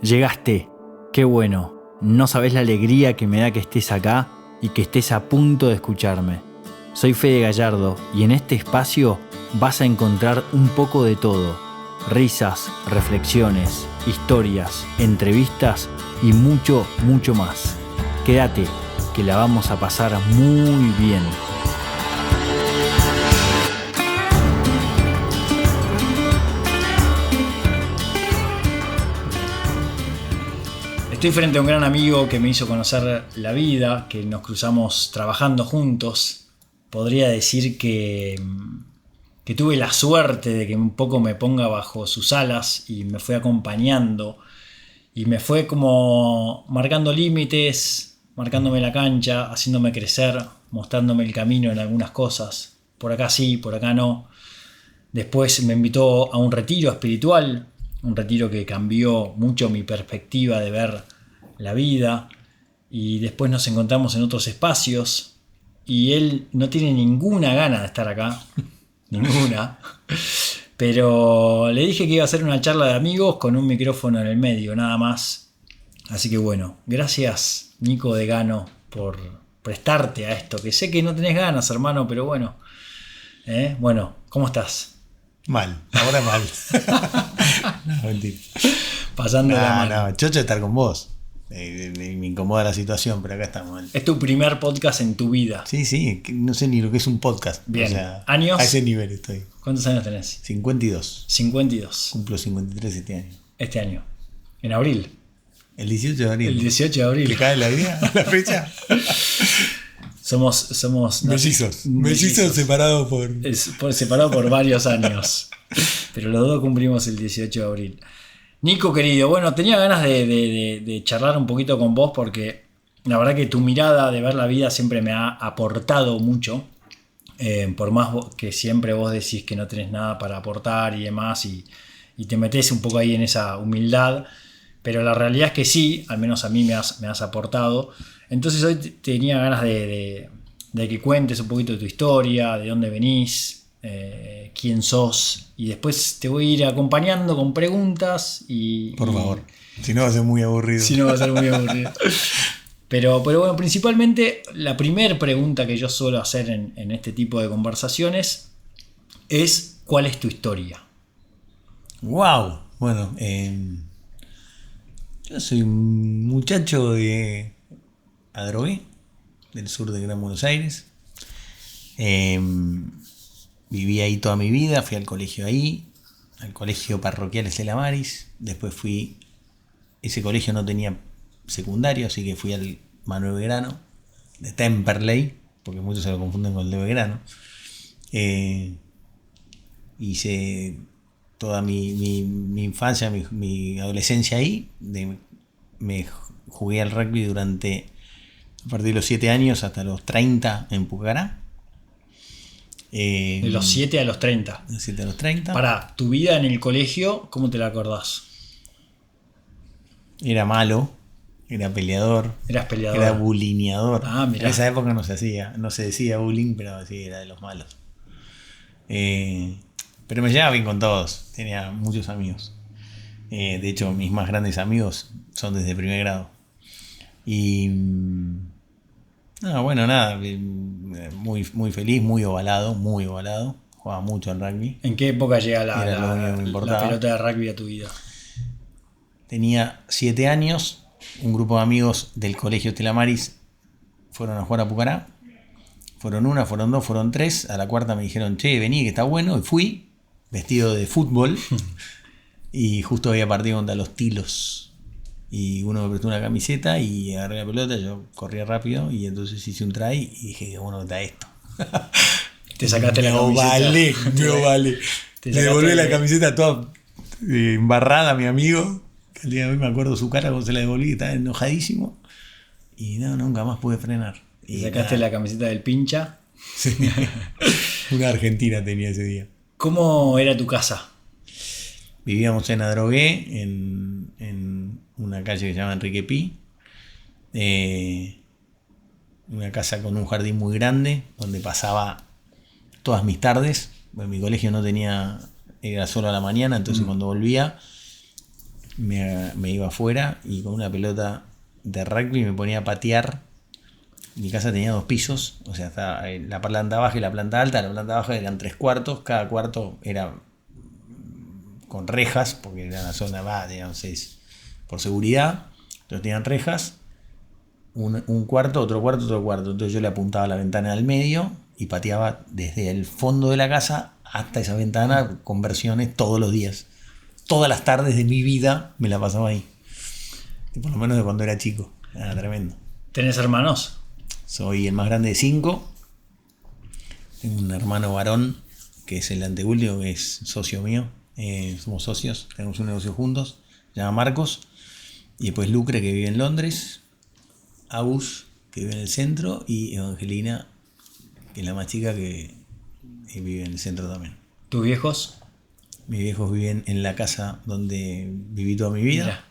Llegaste, qué bueno. No sabés la alegría que me da que estés acá y que estés a punto de escucharme. Soy Fede Gallardo y en este espacio vas a encontrar un poco de todo. Risas, reflexiones, historias, entrevistas y mucho, mucho más. Quédate, que la vamos a pasar muy bien. Estoy frente a un gran amigo que me hizo conocer la vida, que nos cruzamos trabajando juntos. Podría decir que tuve la suerte de que un poco me ponga bajo sus alas y me fue acompañando y me fue como marcando límites, marcándome la cancha, haciéndome crecer, mostrándome el camino en algunas cosas. Por acá sí, por acá no. Después me invitó a un retiro espiritual, un retiro que cambió mucho mi perspectiva de ver la vida, y después nos encontramos en otros espacios y él no tiene ninguna gana de estar acá, ninguna, pero le dije que iba a hacer una charla de amigos con un micrófono en el medio, nada más. Así que bueno, gracias Nico de Gano por prestarte a esto, que sé que no tenés ganas, hermano, pero bueno. Bueno, ¿cómo estás? Mal, ahora mal. No, mentira. Pasándola mal. No, chocho de estar con vos. Me incomoda la situación, pero acá estamos. Es tu primer podcast en tu vida. Sí, no sé ni lo que es un podcast. Bien. O sea, ¿Años? A ese nivel estoy. ¿Cuántos años tenés? 52. 52. Cumplo 53 este año. Este año. En abril. El 18 de abril. El 18 de abril. ¿Le cae la vida a la fecha? Somos mellizos separados separados por varios años. Pero los dos cumplimos el 18 de abril. Nico, querido, bueno, tenía ganas de charlar un poquito con vos porque la verdad que tu mirada de ver la vida siempre me ha aportado mucho. Por más que siempre vos decís que no tenés nada para aportar y demás, y te metés un poco ahí en esa humildad, pero la realidad es que sí, al menos a mí me has aportado. Entonces hoy tenía ganas de que cuentes un poquito de tu historia, de dónde venís, quién sos, y después te voy a ir acompañando con preguntas. Por favor, si no va a ser muy aburrido. Pero bueno, principalmente la primera pregunta que yo suelo hacer en este tipo de conversaciones es: ¿cuál es tu historia? Wow. Bueno, yo soy un muchacho de Adrogué, del sur de Gran Buenos Aires. Viví ahí toda mi vida, fui al colegio ahí, al colegio parroquial Estela Maris. Después ese colegio no tenía secundario, así que fui al Manuel Belgrano, de Temperley, porque muchos se lo confunden con el de Belgrano. Hice toda mi infancia, mi adolescencia ahí. Me jugué al rugby a partir de los 7 años hasta los 30 en Pucará. De los 7 a los 30. De los 7 a los 30. Para tu vida en el colegio, ¿cómo te la acordás? Era malo, era peleador. Eras peleador. Era bulineador. Mirá. En esa época no se decía bullying, pero sí, era de los malos. Pero me llevaba bien con todos, tenía muchos amigos. De hecho, mis más grandes amigos son desde primer grado. Y muy, muy feliz, muy ovalado. Jugaba mucho al rugby. ¿En qué época llega la pelota de rugby a tu vida? Tenía 7 años, un grupo de amigos del colegio Estela Maris fueron a jugar a Pucará. Fueron 1, fueron 2, fueron 3. A la cuarta me dijeron: che, vení que está bueno. Y fui, vestido de fútbol. Y justo había partido contra los Tilos. Y uno me prestó una camiseta y agarré la pelota. Yo corría rápido y entonces hice un try y dije: qué bueno que está esto. Te sacaste la camiseta. Me ovalé. Le devolví la camiseta toda embarrada a mi amigo. El día de hoy me acuerdo su cara cuando se la devolví, estaba enojadísimo. Y nunca más pude frenar. Y sacaste la camiseta del pincha. Sí. Una argentina tenía ese día. ¿Cómo era tu casa? Vivíamos en Adrogué, en una calle que se llama Enrique Pi. Una casa con un jardín muy grande, donde pasaba todas mis tardes. En mi colegio era solo a la mañana, entonces cuando volvía me iba afuera y con una pelota de rugby me ponía a patear. Mi casa tenía 2 pisos, o sea, estaba la planta baja y la planta alta. La planta baja eran 3 cuartos, cada cuarto era con rejas, porque era una zona más, digamos, por seguridad. Entonces tenían rejas, un cuarto, otro cuarto, otro cuarto. Entonces yo le apuntaba a la ventana del medio y pateaba desde el fondo de la casa hasta esa ventana, conversiones todos los días. Todas las tardes de mi vida me la pasaba ahí. Y por lo menos de cuando era chico. Era tremendo. ¿Tenés hermanos? Soy el más grande de 5. Tengo un hermano varón que es el anteúltimo, que es socio mío. Somos socios, tenemos un negocio juntos. Se llama Marcos. Y después Lucre, que vive en Londres. Agus, que vive en el centro. Y Evangelina, que es la más chica, que vive en el centro también. ¿Tus viejos? Mis viejos viven en la casa donde viví toda mi vida. Mira.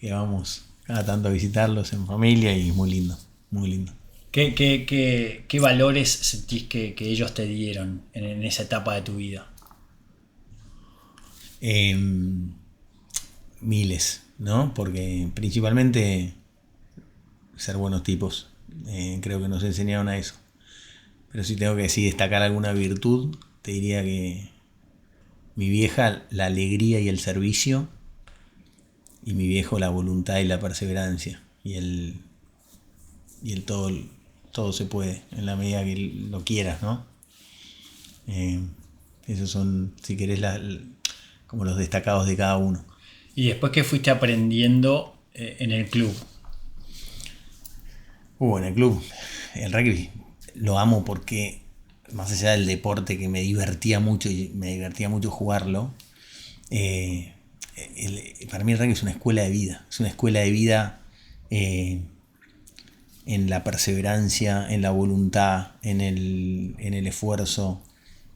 Que vamos cada tanto a visitarlos en familia y muy lindo, muy lindo. ¿Qué valores sentís que ellos te dieron en esa etapa de tu vida? Miles, ¿no? Porque principalmente ser buenos tipos. Creo que nos enseñaron a eso. Pero si tengo que decir destacar alguna virtud, te diría que mi vieja, la alegría y el servicio, y mi viejo, la voluntad y la perseverancia, y el todo se puede en la medida que lo quieras, ¿no? Esos son, si querés, como los destacados de cada uno. ¿Y después qué fuiste aprendiendo en el club? En el club, el rugby lo amo porque, más allá del deporte que me divertía mucho y me divertía mucho jugarlo, para mí el rugby es una escuela de vida. Es una escuela de vida en la perseverancia, en la voluntad, en el esfuerzo,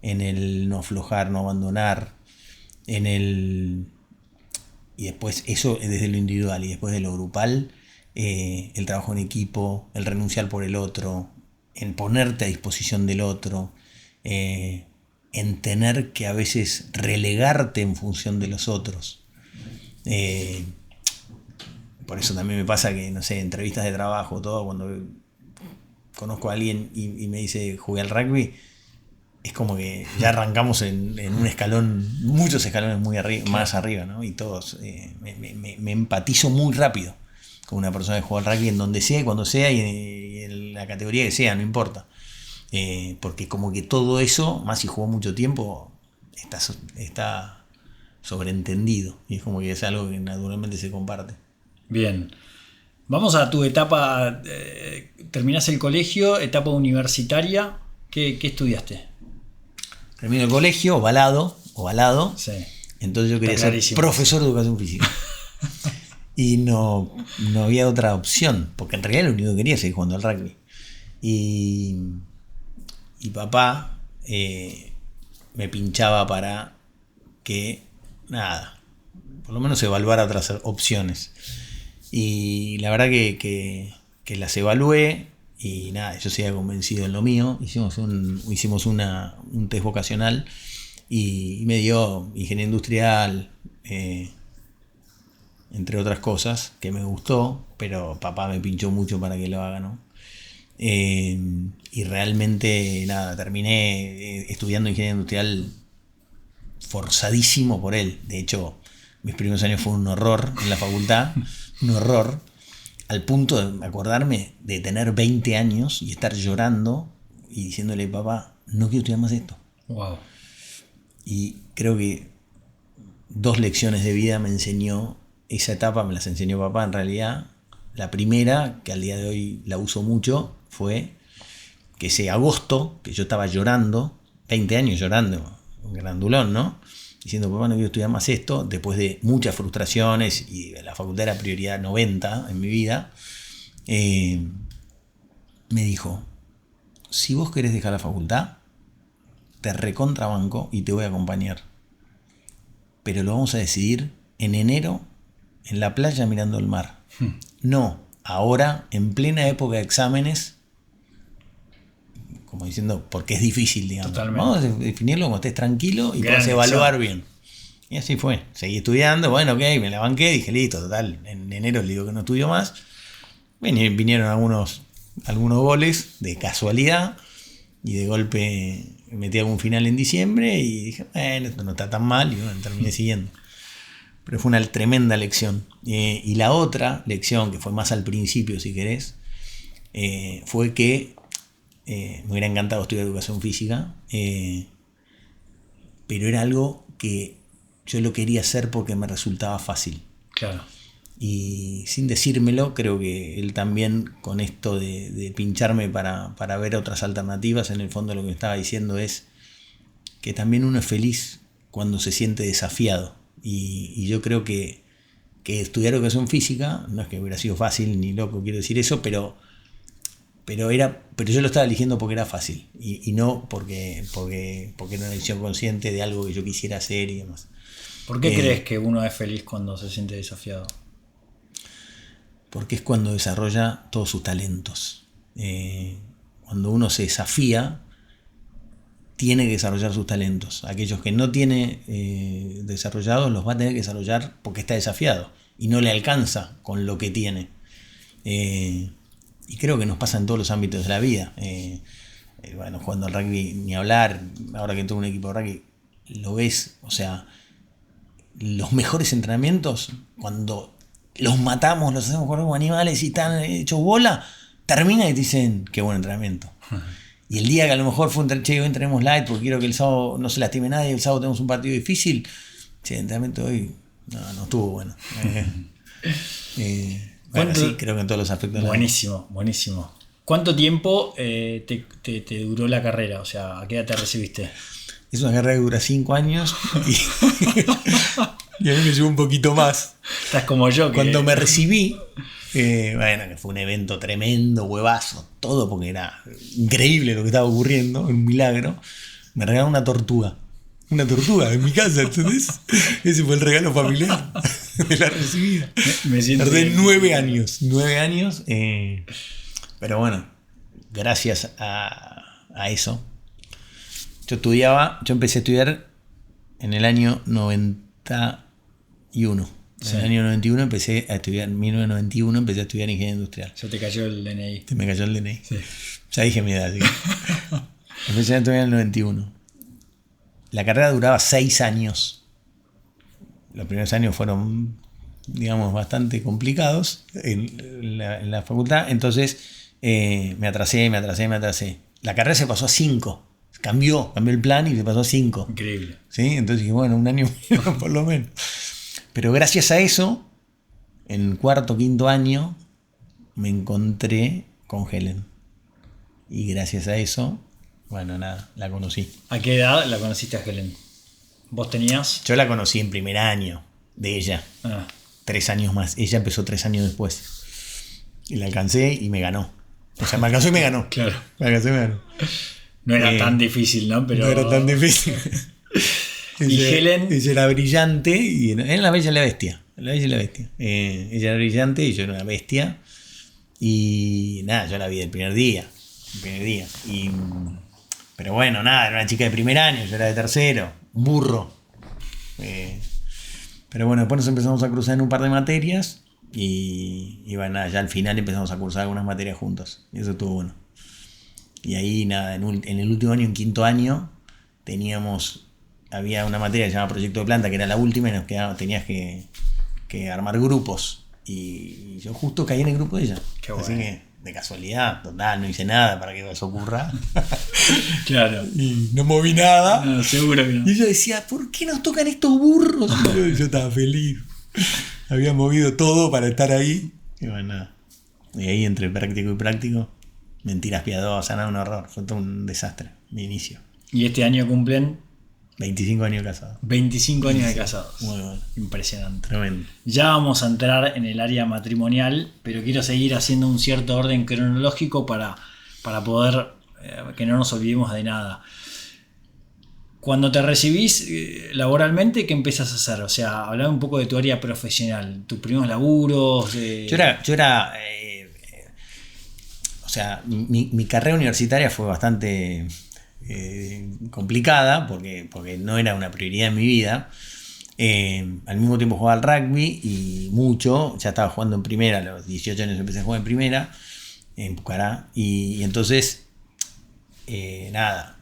en el no aflojar, no abandonar, y después eso desde lo individual, y después de lo grupal, el trabajo en equipo, el renunciar por el otro, en ponerte a disposición del otro, en tener que a veces relegarte en función de los otros. Por eso también me pasa que, no sé, entrevistas de trabajo, todo, cuando conozco a alguien y me dice jugué al rugby, es como que ya arrancamos en un escalón, muchos escalones muy más arriba, ¿no? Y todos, me empatizo muy rápido con una persona que juega al rugby en donde sea y cuando sea y en la categoría que sea, no importa. Porque como que todo eso, más si jugó mucho tiempo, está sobreentendido y es como que es algo que naturalmente se comparte. Bien. Vamos a tu etapa, terminás el colegio, etapa universitaria. ¿Qué estudiaste? Termino el colegio, ovalado. Sí. Entonces yo quería ser profesor de educación física. Y no había otra opción, porque en realidad lo único que quería es seguir jugando al rugby. Y papá me pinchaba para que, nada, por lo menos evaluara otras opciones. Y la verdad que las evalué y nada, yo seguía convencido en lo mío. Hicimos un test vocacional y me dio ingeniería industrial, entre otras cosas, que me gustó, pero papá me pinchó mucho para que lo haga, ¿no? Y realmente nada, terminé estudiando ingeniería industrial forzadísimo por él. De hecho, mis primeros años fue un horror en la facultad, un horror, al punto de acordarme de tener 20 años y estar llorando y diciéndole, papá, no quiero estudiar más esto. Wow. Y creo que 2 lecciones de vida me enseñó esa etapa, me las enseñó papá en realidad. La primera, que al día de hoy la uso mucho, fue que ese agosto, que yo estaba llorando, 20 años llorando, un grandulón, ¿no? Diciendo, papá, no quiero estudiar más esto, después de muchas frustraciones, y la facultad era prioridad 90 en mi vida, me dijo, si vos querés dejar la facultad, te recontrabanco y te voy a acompañar. Pero lo vamos a decidir en enero, en la playa mirando el mar. No, ahora, en plena época de exámenes, como diciendo, porque es difícil, digamos. Totalmente. Vamos a definirlo cuando estés tranquilo y puedas evaluar bien. Y así fue. Seguí estudiando, bueno, ok, me la banqué, dije, listo, total, en enero le digo que no estudio más. Vinieron algunos goles de casualidad y de golpe metí algún final en diciembre y dije, bueno, esto no está tan mal y bueno, terminé siguiendo. Pero fue una tremenda lección. Y la otra lección, que fue más al principio, si querés, fue que me hubiera encantado estudiar educación física, pero era algo que yo lo quería hacer porque me resultaba fácil. Claro. Y sin decírmelo, creo que él también, con esto de pincharme para ver otras alternativas, en el fondo lo que me estaba diciendo es que también uno es feliz cuando se siente desafiado. Y yo creo que estudiar educación física, no es que hubiera sido fácil, ni loco quiero decir eso, pero yo lo estaba eligiendo porque era fácil y no porque era una decisión consciente de algo que yo quisiera hacer y demás. ¿Por qué crees que uno es feliz cuando se siente desafiado? Porque es cuando desarrolla todos sus talentos. Cuando uno se desafía, tiene que desarrollar sus talentos. Aquellos que no tiene desarrollados los va a tener que desarrollar porque está desafiado y no le alcanza con lo que tiene. Y creo que nos pasa en todos los ámbitos de la vida. Bueno, jugando al rugby ni hablar, ahora que tengo un equipo de rugby, lo ves, o sea, los mejores entrenamientos, cuando los matamos, los hacemos correr como animales y están hechos bola, termina y te dicen, qué buen entrenamiento. Y el día que a lo mejor fue hoy entrenemos light porque quiero que el sábado no se lastime nadie, el sábado tenemos un partido difícil, el entrenamiento de hoy no estuvo bueno. Bueno, sí, creo que en todos los aspectos. Buenísimo, buenísimo. ¿Cuánto tiempo te duró la carrera? O sea, ¿a qué edad te recibiste? Es una carrera que dura 5 años y a mí me llevó un poquito más. Estás como yo. Cuando me recibí, bueno, que fue un evento tremendo, huevazo, todo porque era increíble lo que estaba ocurriendo, un milagro, me regalaron una tortuga en mi casa, ¿entendés? Ese fue el regalo familiar de la recibida. Tardé 9 años, pero bueno, gracias a eso. Yo empecé a estudiar en el año 91. En el año 91 empecé a estudiar, en 1991 empecé a estudiar ingeniería industrial. Ya te cayó el DNI. Me cayó el DNI. Sí. Ya dije mi edad. ¿Sí? Empecé a estudiar en el 91. La carrera duraba 6 años. Los primeros años fueron, digamos, bastante complicados en la facultad. Entonces me atrasé. La carrera se pasó a 5. Cambió el plan y se pasó a 5. Increíble. ¿Sí? Entonces dije, bueno, un año menos por lo menos. Pero gracias a eso, en el 4º, 5º año, me encontré con Helen. Y gracias a eso, bueno, nada, la conocí. ¿A qué edad la conociste a Helen? ¿Vos tenías? Yo la conocí en primer año de ella. 3 años más. Ella empezó 3 años después. Y la alcancé y me ganó. O sea, me alcanzó y me ganó. Claro. Me alcanzó y me ganó. No era tan difícil, ¿no? Pero... No era tan difícil. Y Helen... Ella era brillante y era la bella y la bestia. Ella era brillante y yo era una bestia. Y nada, yo la vi del primer día. Pero bueno, nada, era una chica de primer año, yo era de tercero. Burro. Pero bueno, después nos empezamos a cruzar en un par de materias. Y bueno, nada, ya al final empezamos a cursar algunas materias juntos. Y eso estuvo bueno. Y ahí nada, en el último año, en 5º año, había una materia que se llamaba proyecto de planta, que era la última, y nos quedaba, tenías que armar grupos. Y yo justo caí en el grupo de ella. Qué bueno. Así que, de casualidad, total, no hice nada para que eso ocurra. Claro. Y no moví nada. No, seguro que no. Y yo decía, ¿por qué nos tocan estos burros? Y yo estaba feliz. Había movido todo para estar ahí. Y bueno, nada. Y ahí, entre práctico y práctico, mentiras piadosas, nada, un horror. Fue todo un desastre, mi inicio. ¿Y este año cumplen? 25 años casados. 25 años de casados. Muy bueno. Impresionante. Tremendo. Ya vamos a entrar en el área matrimonial, pero quiero seguir haciendo un cierto orden cronológico para poder que no nos olvidemos de nada. Cuando te recibís laboralmente, ¿qué empiezas a hacer? O sea, hablame un poco de tu área profesional, tus primeros laburos. Yo era o sea, mi carrera universitaria fue bastante complicada porque no era una prioridad en mi vida. Al mismo tiempo jugaba al rugby y mucho, ya estaba jugando en primera, a los 18 años empecé a jugar en primera, en Pucará, y entonces, nada,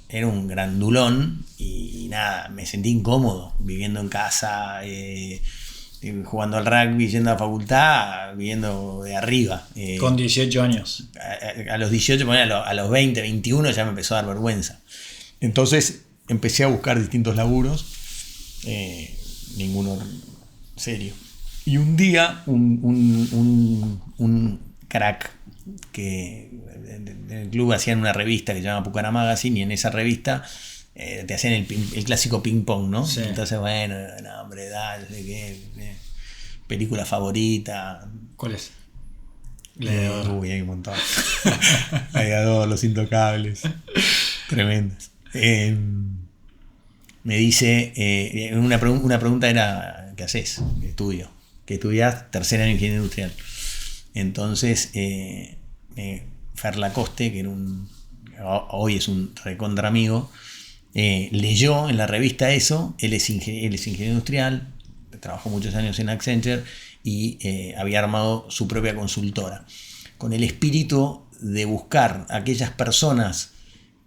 era un grandulón y nada, me sentí incómodo viviendo en casa, jugando al rugby, yendo a la facultad, viviendo de arriba. Con 18 años. A los 18, a los 20, 21 ya me empezó a dar vergüenza. Entonces empecé a buscar distintos laburos, ninguno serio. Y un día un crack que en el club hacían una revista que se llama Pucará Magazine, y en esa revista te hacían el clásico ping pong, ¿no? Sí. Entonces, bueno, no, hombre, dale, ¿qué? Película favorita. ¿Cuál es? Uy, hay un montón. Gladiador, Los Intocables. Tremendas. Me dice, una pregunta era, ¿qué haces? ¿Qué estudio? ¿Qué estudias? Tercer año de ingeniería industrial. Entonces, Fer Lacoste, que hoy es un recontra amigo, leyó en la revista eso. Él es ingeniero industrial, trabajó muchos años en Accenture y había armado su propia consultora, con el espíritu de buscar a aquellas personas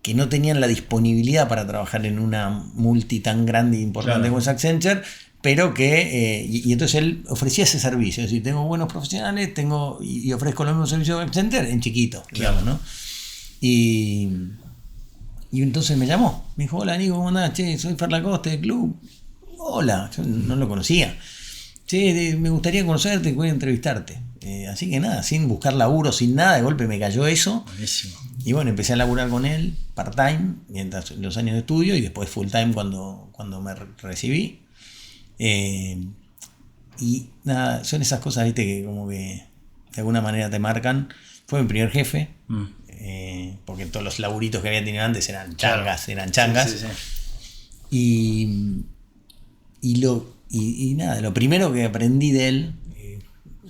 que no tenían la disponibilidad para trabajar en una multi tan grande e importante como es Accenture, pero que, y entonces él ofrecía ese servicio, es decir, tengo buenos profesionales, y ofrezco los mismos servicios de Accenture en chiquito, digamos, ¿no? Y entonces me llamó, me dijo, hola Nico, ¿cómo andás? Che, soy Fer Lacoste del club. Hola, yo no lo conocía. Che, me gustaría conocerte, voy a entrevistarte. Así que nada, sin buscar laburo, sin nada, de golpe me cayó eso. Buenísimo. Y bueno, empecé a laburar con él, part-time, mientras los años de estudio, y después full-time cuando me recibí. Y nada, son esas cosas, viste, que como que de alguna manera te marcan. Fue mi primer jefe, porque todos los laburitos que había tenido antes eran changas, Sí. Y nada, lo primero que aprendí de él,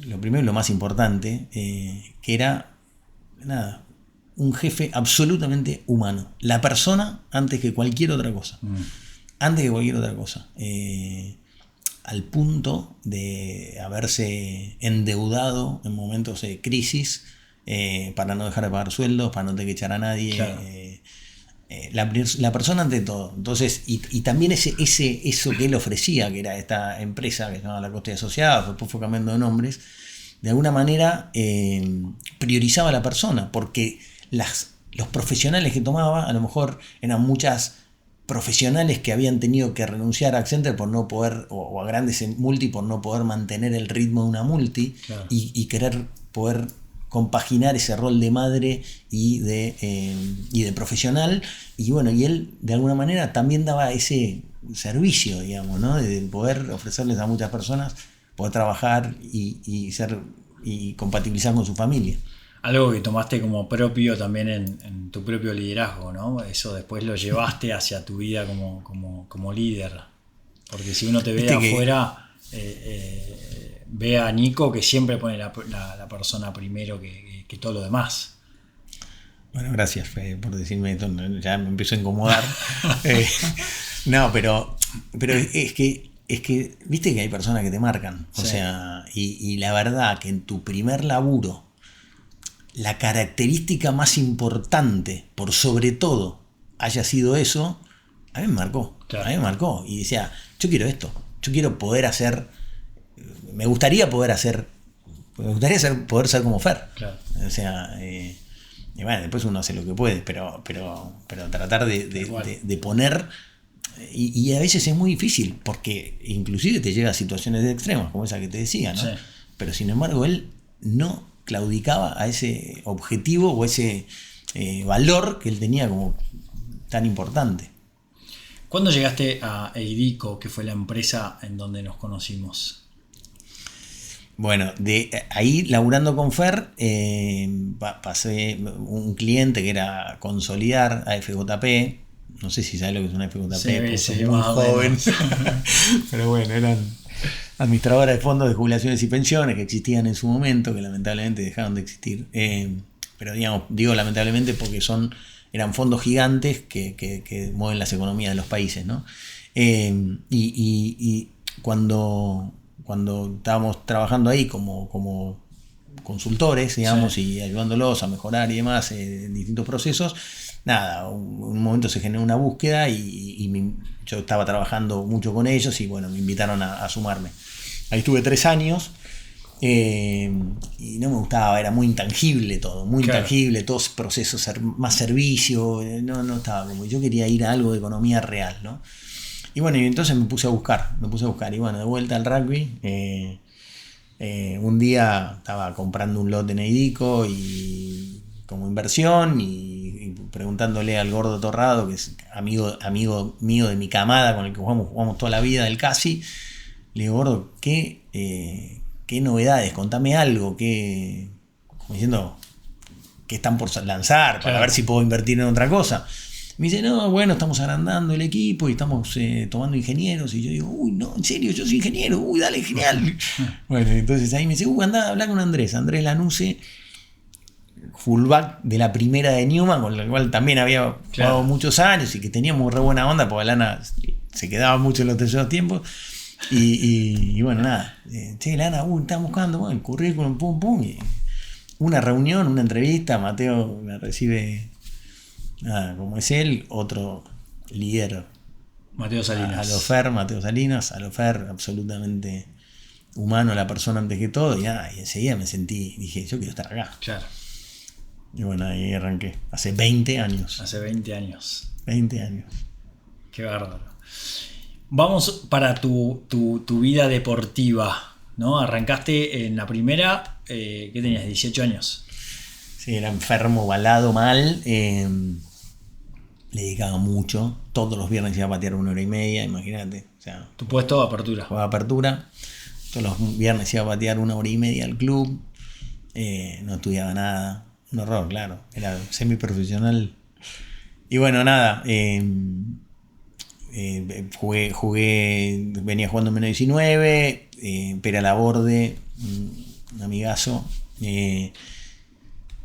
lo primero y lo más importante, que era, nada, un jefe absolutamente humano. La persona antes que cualquier otra cosa. Antes que cualquier otra cosa. Al punto de haberse endeudado en momentos de crisis para no dejar de pagar sueldos, para no tener que echar a nadie. Claro. La persona ante todo. Entonces, y también eso que él ofrecía, que era esta empresa que se llamaba Lacoste y Asociados, después fue cambiando de nombres, de alguna manera priorizaba a la persona, porque los profesionales que tomaba, a lo mejor eran muchas profesionales que habían tenido que renunciar a Accenture por no poder, o a grandes multi por no poder mantener el ritmo de una multi, claro, y querer poder compaginar ese rol de madre y de profesional. Y bueno, y él de alguna manera también daba ese servicio, digamos, ¿no? De poder ofrecerles a muchas personas poder trabajar y compatibilizar con su familia. Algo que tomaste como propio también en tu propio liderazgo, ¿no? Eso después lo llevaste hacia tu vida como líder. Porque si uno te ve de afuera, ve a Nico que siempre pone la persona primero que todo lo demás. Bueno, gracias, Fede, por decirme esto. Ya me empiezo a incomodar. No, pero es que viste que hay personas que te marcan. O sea, y la verdad que en tu primer laburo, la característica más importante, por sobre todo, haya sido eso, a mí me marcó. Claro. A mí me marcó. Y decía, yo quiero esto. Yo quiero poder hacer. Me gustaría poder ser como Fer. Claro. O sea, y bueno, después uno hace lo que puede, pero tratar de poner. Y a veces es muy difícil, porque inclusive te llega a situaciones de extremas, como esa que te decía, ¿no? Sí. Pero sin embargo, él no claudicaba a ese objetivo o ese valor que él tenía como tan importante. ¿Cuándo llegaste a Eidico, que fue la empresa en donde nos conocimos? Bueno, de ahí laburando con Fer, pasé un cliente que era Consolidar, AFJP. No sé si sabes lo que es una FJP, sí, muy joven. Pero bueno, eran administradoras de fondos de jubilaciones y pensiones que existían en su momento, que lamentablemente dejaron de existir. Pero digo lamentablemente porque eran fondos gigantes que mueven las economías de los países, ¿no? Y cuando estábamos trabajando ahí como consultores, digamos, sí, y ayudándolos a mejorar y demás en distintos procesos, nada, un momento se generó una búsqueda yo estaba trabajando mucho con ellos y bueno, me invitaron a sumarme. Ahí estuve 3 años y no me gustaba, era muy intangible todo, muy intangible, todos procesos, más servicio, no estaba como, yo quería ir a algo de economía real, ¿no? Y bueno, y entonces me puse a buscar, y bueno, de vuelta al rugby. Un día estaba comprando un lote en Eidico y como inversión y preguntándole al gordo Torrado, que es amigo mío de mi camada, con el que jugamos toda la vida, del Casi. Le digo, gordo, ¿qué novedades? Contame algo, como diciendo, ¿qué están por lanzar? Para ver si puedo invertir en otra cosa. Me dice, no, bueno, estamos agrandando el equipo y estamos tomando ingenieros. Y yo digo, uy, no, en serio, yo soy ingeniero, uy, dale, genial. Bueno, entonces ahí me dice, andá a hablar con Andrés Lanuse, fullback de la primera de Newman, con la cual también había jugado muchos años y que teníamos re buena onda, porque Lana se quedaba mucho en los terceros tiempos. Y bueno, nada, Lana, estamos buscando, bueno, el currículum, pum. Y una reunión, una entrevista, Mateo me recibe. Como es él, otro líder, Mateo Salinas, absolutamente humano, la persona antes que todo, y enseguida me sentí, dije, yo quiero estar acá. Claro. Y bueno, ahí arranqué, hace 20 años. 20 años. Qué bárbaro. Vamos para tu vida deportiva, ¿no? Arrancaste en la primera, ¿qué tenías? 18 años. Sí, era enfermo, balado, mal. Le dedicaba mucho. Todos los viernes iba a patear 1 hora y media, imagínate. O sea, ¿tu puesto? Apertura. Jugaba apertura. Todos los viernes iba a patear 1 hora y media al club. No estudiaba nada. Un horror, claro. Era semiprofesional. Y bueno, nada. Jugué, venía jugando en menos 19. Pera Laborde, un amigazo.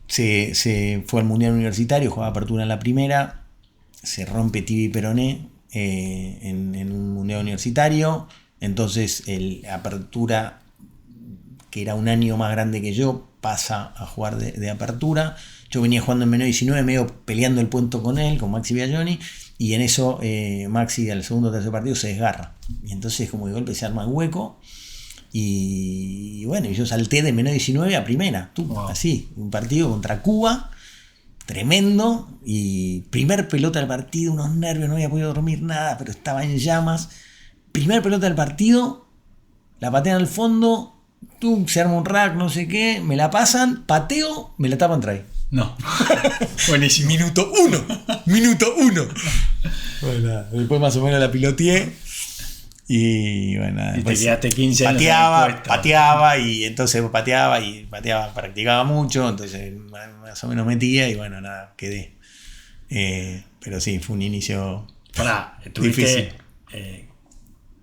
Se fue al Mundial Universitario, jugaba apertura en la primera, se rompe tibia y peroné en un Mundial Universitario, entonces apertura, que era un año más grande que yo, pasa a jugar de apertura. Yo venía jugando en menos 19, medio peleando el puesto con él, con Maxi Biagioni, y en eso Maxi al segundo o tercer partido se desgarra, y entonces como de golpe se arma el hueco. Y bueno, yo salté de menos 19 a primera, así, un partido contra Cuba, tremendo, y primer pelota del partido, unos nervios, no había podido dormir nada, pero estaba en llamas. Primer pelota del partido, la patean al fondo, se arma un rack, no sé qué, me la pasan, pateo, me la tapan try. No. Buenísimo. Minuto uno. Bueno, después más o menos la piloteé. Y bueno, y te quedaste 15 años. Pateaba y entonces pateaba, practicaba mucho, entonces más o menos metía y bueno, nada, quedé. Pero sí, fue un inicio difícil.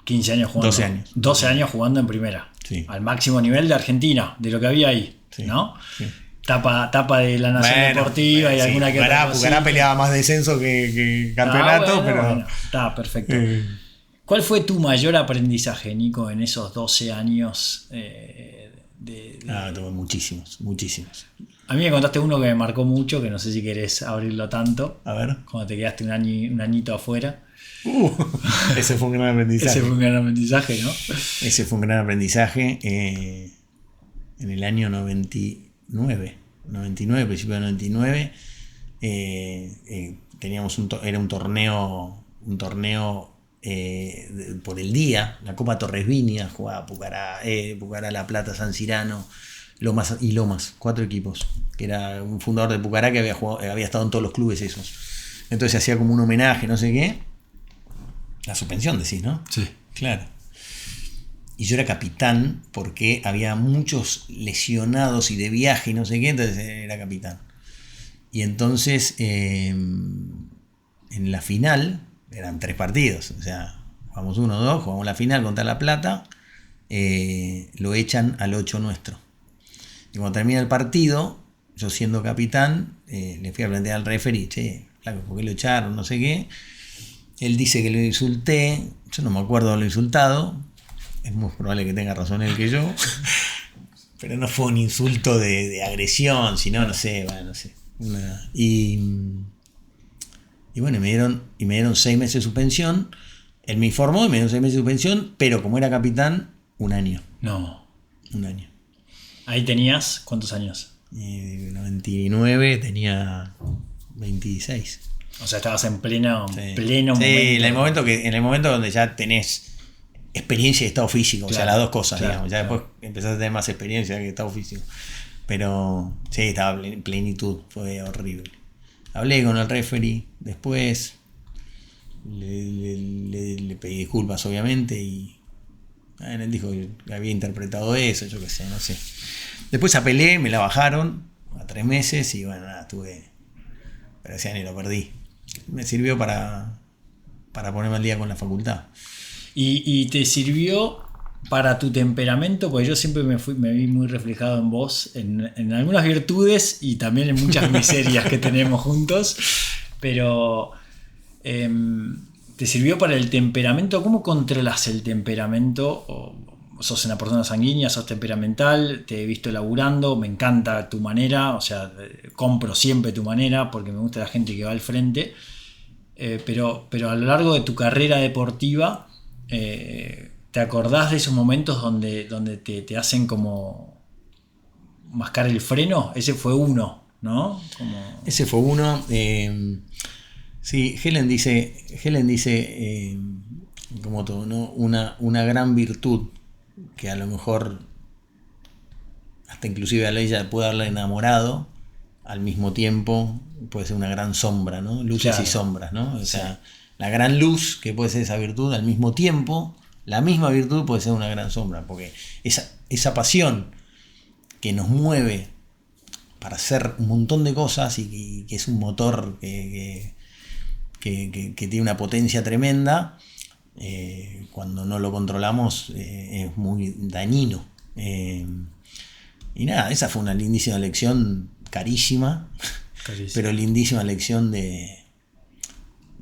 15 años jugando. 12 años. 12 años jugando en primera. Sí. Al máximo nivel de Argentina, de lo que había ahí, sí, ¿no? Sí. Tapa de la Nación Deportiva y alguna que otra cosa. Pucará peleaba más descenso que campeonato, pero... Bueno, está perfecto. ¿Cuál fue tu mayor aprendizaje, Nico, en esos 12 años? Tuve muchísimos. A mí me contaste uno que me marcó mucho, que no sé si querés abrirlo tanto. A ver. Cuando te quedaste un añito afuera. Ese fue un gran aprendizaje. Ese fue un gran aprendizaje, ¿no? Ese fue un gran aprendizaje en el año 99, principio de 99. Teníamos era un torneo por el día, la Copa Torres Viñas, jugaba Pucará, La Plata, San Cirano, Lomas, 4 equipos, que era un fundador de Pucará que había estado en todos los clubes esos. Entonces se hacía como un homenaje, no sé qué. La suspensión decís, ¿no? Sí. Claro. Y yo era capitán porque había muchos lesionados y de viaje y no sé qué, entonces era capitán. Y entonces en la final eran 3 partidos, o sea, jugamos 1-2, jugamos la final contra La Plata, lo echan al 8 nuestro. Y cuando termina el partido, yo siendo capitán, le fui a plantear al referee, che, flaco, ¿por qué lo echaron? No sé qué. Él dice que lo insulté, yo no me acuerdo de lo insultado, es muy probable que tenga razón él que yo, pero no fue un insulto de agresión, sino, no sé. Y bueno, me dieron 6 meses de suspensión. Él me informó y me dieron 6 meses de suspensión, pero como era capitán, 1 año. No. 1 año. ¿Ahí tenías cuántos años? 99, tenía 26. O sea, estabas en pleno momento. En el momento donde ya tenés experiencia y estado físico, claro, o sea, las dos cosas, claro, digamos. Ya después empezaste a tener más experiencia que estado físico. Pero sí, estaba en plenitud, fue horrible. Hablé con el referee después, le pedí disculpas, obviamente, y él dijo que había interpretado eso, yo qué sé, no sé. Después apelé, me la bajaron a 3 meses y bueno, nada, pero ese año lo perdí. Me sirvió para ponerme al día con la facultad. ¿Y te sirvió para tu temperamento? Porque yo siempre me vi muy reflejado en vos, en algunas virtudes y también en muchas miserias que tenemos juntos. Pero ¿te sirvió para el temperamento? ¿Cómo controlas el temperamento? ¿Sos una persona sanguínea? ¿Sos temperamental? Te he visto laburando, me encanta tu manera, o sea, compro siempre tu manera porque me gusta la gente que va al frente. Pero a lo largo de tu carrera deportiva, ¿te acordás de esos momentos donde te hacen como mascar el freno? Ese fue uno, ¿no? Ese fue uno. Sí, Helen dice como todo, ¿no? Una gran virtud que a lo mejor hasta inclusive a ella puede haberla enamorado, al mismo tiempo puede ser una gran sombra, ¿no? Luces, claro, y sombras, ¿no? O sea, la gran luz que puede ser esa virtud, al mismo tiempo la misma virtud puede ser una gran sombra, porque esa pasión que nos mueve para hacer un montón de cosas y que es un motor que tiene una potencia tremenda, cuando no lo controlamos es muy dañino. Y nada, esa fue una lindísima lección, carísima. Pero lindísima lección de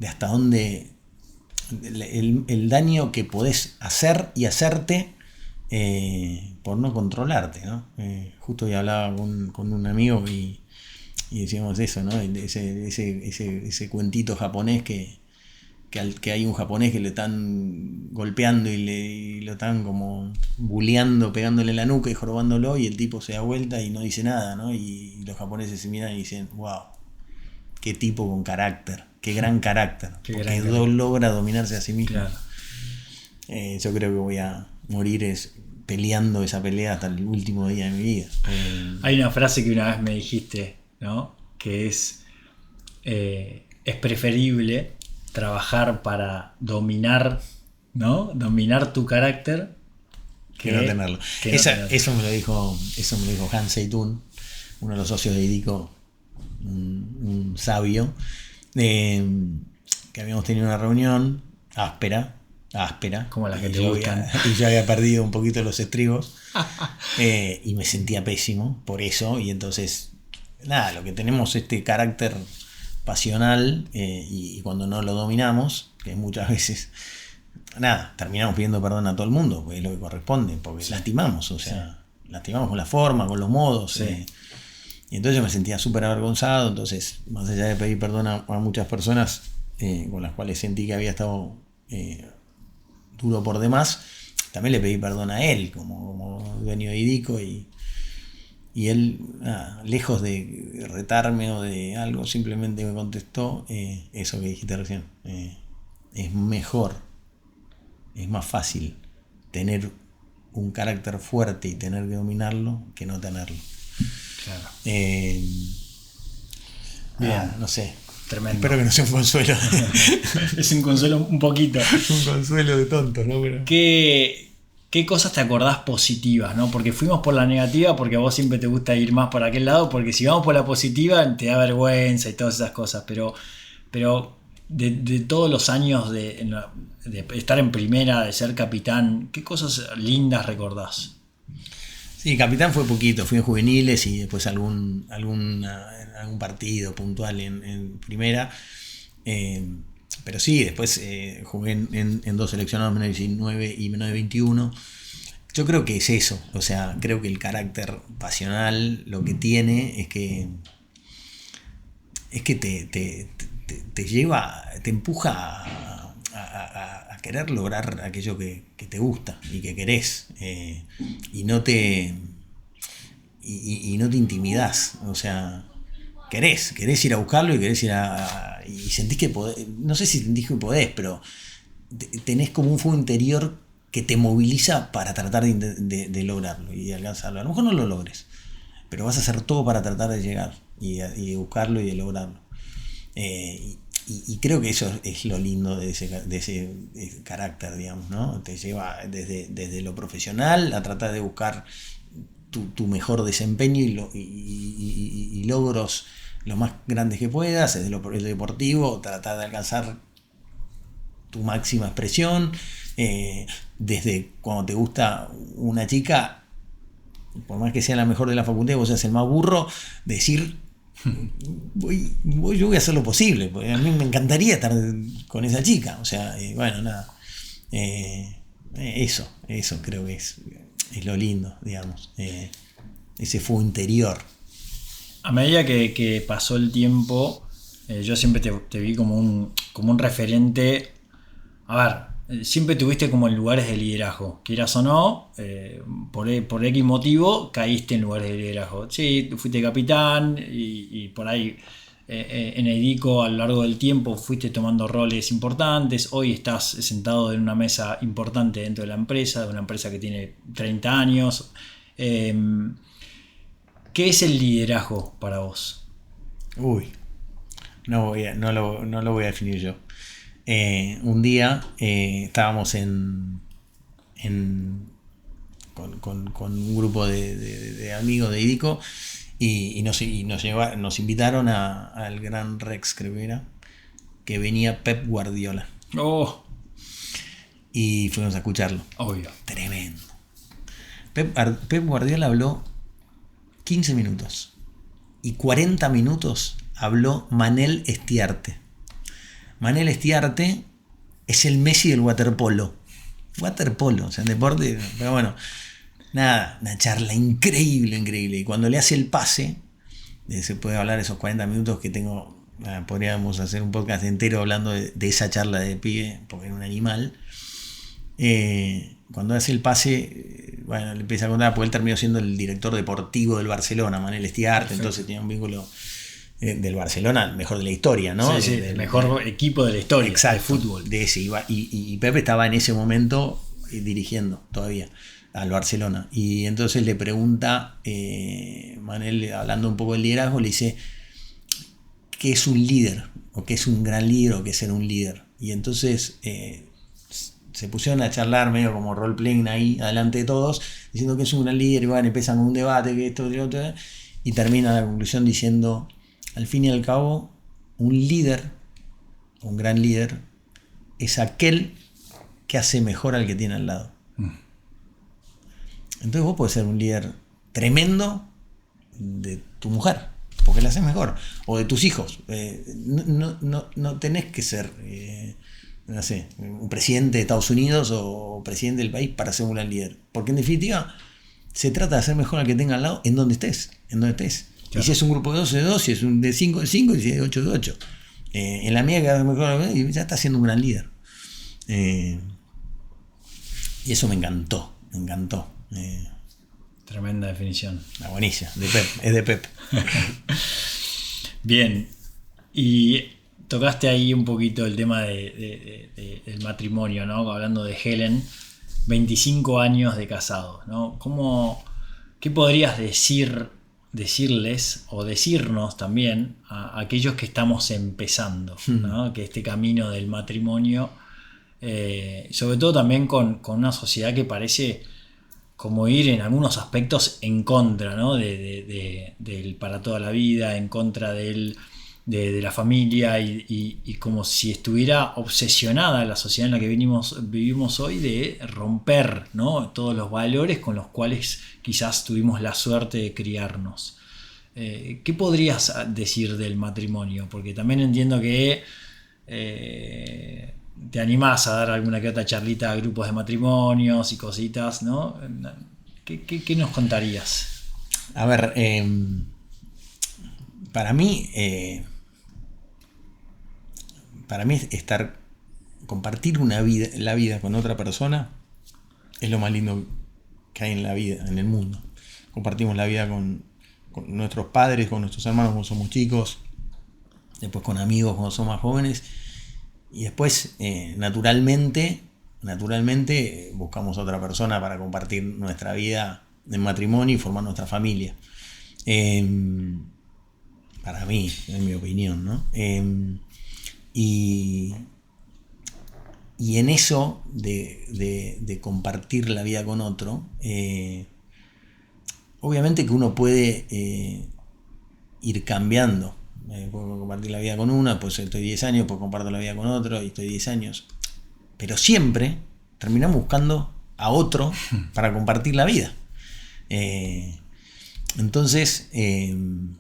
hasta dónde el daño que podés hacer y hacerte por no controlarte, ¿no? Justo hoy hablaba con un amigo y decíamos eso, ¿no? Ese cuentito japonés que hay un japonés que le están golpeando y lo están como bulleando, pegándole en la nuca y jorobándolo, y el tipo se da vuelta y no dice nada, ¿no? Y los japoneses se miran y dicen, wow, qué tipo con carácter, qué gran carácter, porque logra dominarse a sí mismo. Claro. Yo creo que voy a morir peleando esa pelea hasta el último día de mi vida. Hay una frase que una vez me dijiste, ¿no? Que es preferible trabajar para dominar, ¿no? Dominar tu carácter que no tenerlo. Eso me lo dijo Hans Seitún, uno de los socios de IDICO, un sabio, que habíamos tenido una reunión áspera, como la que te gustan, y yo había perdido un poquito los estribos y me sentía pésimo por eso. Y entonces, nada, lo que tenemos este carácter pasional, y cuando no lo dominamos, que muchas veces, nada, terminamos pidiendo perdón a todo el mundo, porque es lo que corresponde, porque lastimamos, o sea, lastimamos con la forma, con los modos. Y entonces yo me sentía súper avergonzado. Entonces, más allá de pedir perdón a muchas personas con las cuales sentí que había estado duro por demás, también le pedí perdón a él como dueño de IDICO, y él, lejos de retarme o de algo, simplemente me contestó eso que dijiste recién. Es mejor, es más fácil tener un carácter fuerte y tener que dominarlo que no tenerlo. Claro. No sé. Tremendo. Espero que no sea un consuelo. Es un consuelo un poquito. Un consuelo de tontos, ¿no? Pero... ¿Qué cosas te acordás positivas, ¿no? Porque fuimos por la negativa, porque a vos siempre te gusta ir más por aquel lado, porque si vamos por la positiva te da vergüenza y todas esas cosas, pero de todos los años de estar en primera, de ser capitán, ¿qué cosas lindas recordás? Sí, capitán fue poquito, fui en juveniles y después algún partido puntual en primera. Pero sí, después jugué en dos seleccionados, menos de 19 y menos de 21. Yo creo que es eso, o sea, creo que el carácter pasional lo que tiene es que te lleva, te empuja a querer lograr aquello que te gusta y que querés, y no te intimidás, o sea, querés ir a buscarlo y querés ir y sentís que podés, no sé si sentís que podés, pero tenés como un fuego interior que te moviliza para tratar de lograrlo y de alcanzarlo. A lo mejor no lo logres, pero vas a hacer todo para tratar de llegar y de buscarlo y de lograrlo. Y creo que eso es lo lindo de ese carácter, digamos, ¿no? Te lleva desde lo profesional a tratar de buscar tu mejor desempeño y logros lo más grandes que puedas, desde lo deportivo, tratar de alcanzar tu máxima expresión, desde cuando te gusta una chica, por más que sea la mejor de la facultad y vos seas el más burro, decir yo voy a hacer lo posible, porque a mí me encantaría estar con esa chica, o sea, bueno, nada, eso creo que es lo lindo, digamos, ese fuego interior. A medida que pasó el tiempo, yo siempre te vi como un referente. A ver, siempre tuviste como en lugares de liderazgo, quieras o no, por X motivo caíste en lugares de liderazgo. Sí, fuiste capitán y por ahí en Edico a lo largo del tiempo fuiste tomando roles importantes. Hoy estás sentado en una mesa importante dentro de la empresa, de una empresa que tiene 30 años. ¿Qué es el liderazgo para vos? Uy, no lo voy a definir yo. Un día estábamos con un grupo de amigos de Idico y nos invitaron al Gran Rex, creo que venía Pep Guardiola. Oh, Y fuimos a escucharlo. obvio. Tremendo. Pep Guardiola habló 15 minutos y 40 minutos habló Manel Estiarte. Manel Estiarte es el Messi del waterpolo, o sea, en deporte, pero bueno, nada, una charla increíble, y cuando le hace el pase, se puede hablar esos 40 minutos que tengo, podríamos hacer un podcast entero hablando de esa charla de pibe, porque era un animal. Cuando hace el pase, bueno, le empieza a contar, porque él terminó siendo el director deportivo del Barcelona, Manel Estiarte. Perfecto. Entonces tenía un vínculo del Barcelona, mejor de la historia, ¿no? Sí, el mejor equipo de la historia. Exacto, de fútbol. De ese, y Pepe estaba en ese momento dirigiendo todavía al Barcelona. Y entonces le pregunta, Manel, hablando un poco del liderazgo, le dice, ¿qué es un líder? ¿O qué es un gran líder? ¿O qué es ser un líder? Y entonces se pusieron a charlar medio como role-playing ahí, adelante de todos, diciendo que es un gran líder, y bueno, empiezan un debate, que esto, y otro, y termina la conclusión diciendo, al fin y al cabo, un líder, un gran líder, es aquel que hace mejor al que tiene al lado. Entonces vos podés ser un líder tremendo de tu mujer, porque la haces mejor, o de tus hijos. No tenés que ser, no sé, un presidente de Estados Unidos o presidente del país para ser un gran líder, porque en definitiva se trata de hacer mejor al que tenga al lado en donde estés. Claro. Y si es un grupo de 2 de 2, si es un de 5 de 5, y si es de 8 de 8. En la mía que hace mejor, y ya está siendo un gran líder. Y eso me encantó. Tremenda definición. La buenísima, es de Pep. Bien, y tocaste ahí un poquito el tema del matrimonio, ¿no? Hablando de Helen, 25 años de casado, ¿no? ¿Qué podrías decirles o decirnos también a aquellos que estamos empezando, ¿no? Que este camino del matrimonio, sobre todo también con una sociedad que parece como ir en algunos aspectos en contra, ¿no? del para toda la vida, en contra de la familia y como si estuviera obsesionada la sociedad en la que vivimos hoy de romper, ¿no? Todos los valores con los cuales quizás tuvimos la suerte de criarnos. ¿Qué podrías decir del matrimonio? Porque también entiendo que te animás a dar alguna que otra charlita a grupos de matrimonios y cositas, ¿no? ¿Qué nos contarías? A ver, para mí compartir la vida con otra persona es lo más lindo que hay en la vida, en el mundo. Compartimos la vida con nuestros padres, con nuestros hermanos cuando somos chicos, después con amigos cuando somos más jóvenes, y después naturalmente buscamos a otra persona para compartir nuestra vida en matrimonio y formar nuestra familia. Para mí, en mi opinión, ¿no? Y en eso de compartir la vida con otro, obviamente que uno puede ir cambiando. Puedo compartir la vida con una, pues estoy 10 años, pues comparto la vida con otro y estoy 10 años. Pero siempre terminamos buscando a otro para compartir la vida. Entonces, en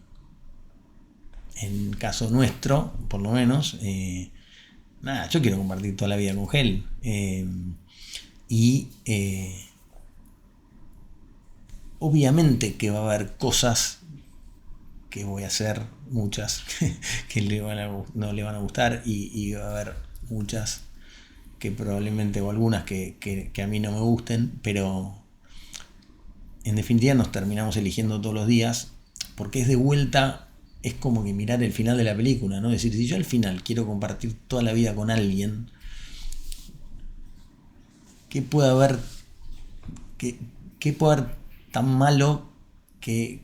caso nuestro, por lo menos, yo quiero compartir toda la vida con Gel. Obviamente que va a haber cosas que voy a hacer, muchas, que no le van a gustar, y va a haber muchas que probablemente, o algunas que a mí no me gusten, pero en definitiva nos terminamos eligiendo todos los días, porque es de vuelta, es como que mirar el final de la película, ¿no? Es decir, si yo al final quiero compartir toda la vida con alguien, ¿qué puede haber tan malo que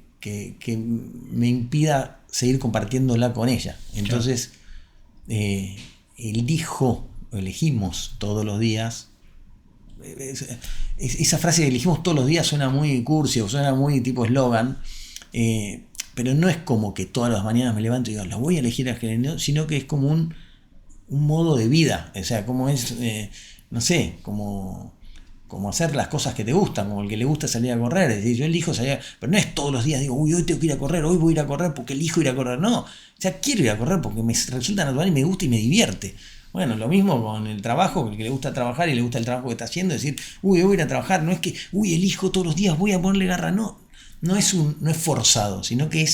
me impida seguir compartiéndola con ella? Entonces, elegimos todos los días. Esa frase de elegimos todos los días suena muy cursi o suena muy tipo eslogan, pero no es como que todas las mañanas me levanto y digo, lo voy a elegir a Helen, sino que es como un modo de vida. O sea, como es, no sé, como hacer las cosas que te gustan, como el que le gusta salir a correr. Es decir, yo elijo salir, pero no es todos los días, digo, uy, hoy tengo que ir a correr, hoy voy a ir a correr porque elijo ir a correr. No, o sea, quiero ir a correr porque me resulta natural y me gusta y me divierte. Bueno, lo mismo con el trabajo, el que le gusta trabajar y le gusta el trabajo que está haciendo, decir, uy, hoy voy a ir a trabajar, no es que, uy, elijo todos los días, voy a ponerle garra, no es forzado, sino que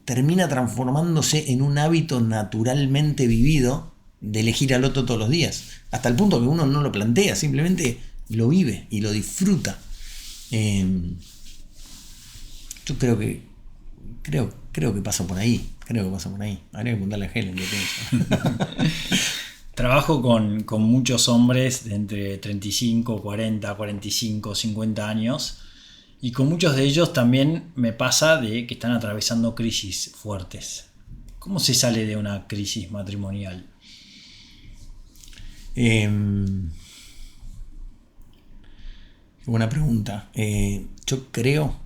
termina transformándose en un hábito naturalmente vivido de elegir al otro todos los días, hasta el punto que uno no lo plantea, simplemente lo vive y lo disfruta. Yo creo que pasa por ahí. Habría que preguntarle a Helen qué piensa. Trabajo con muchos hombres de entre 35, 40, 45, 50 años, y con muchos de ellos también me pasa de que están atravesando crisis fuertes. ¿Cómo se sale de una crisis matrimonial? Buena pregunta. Yo creo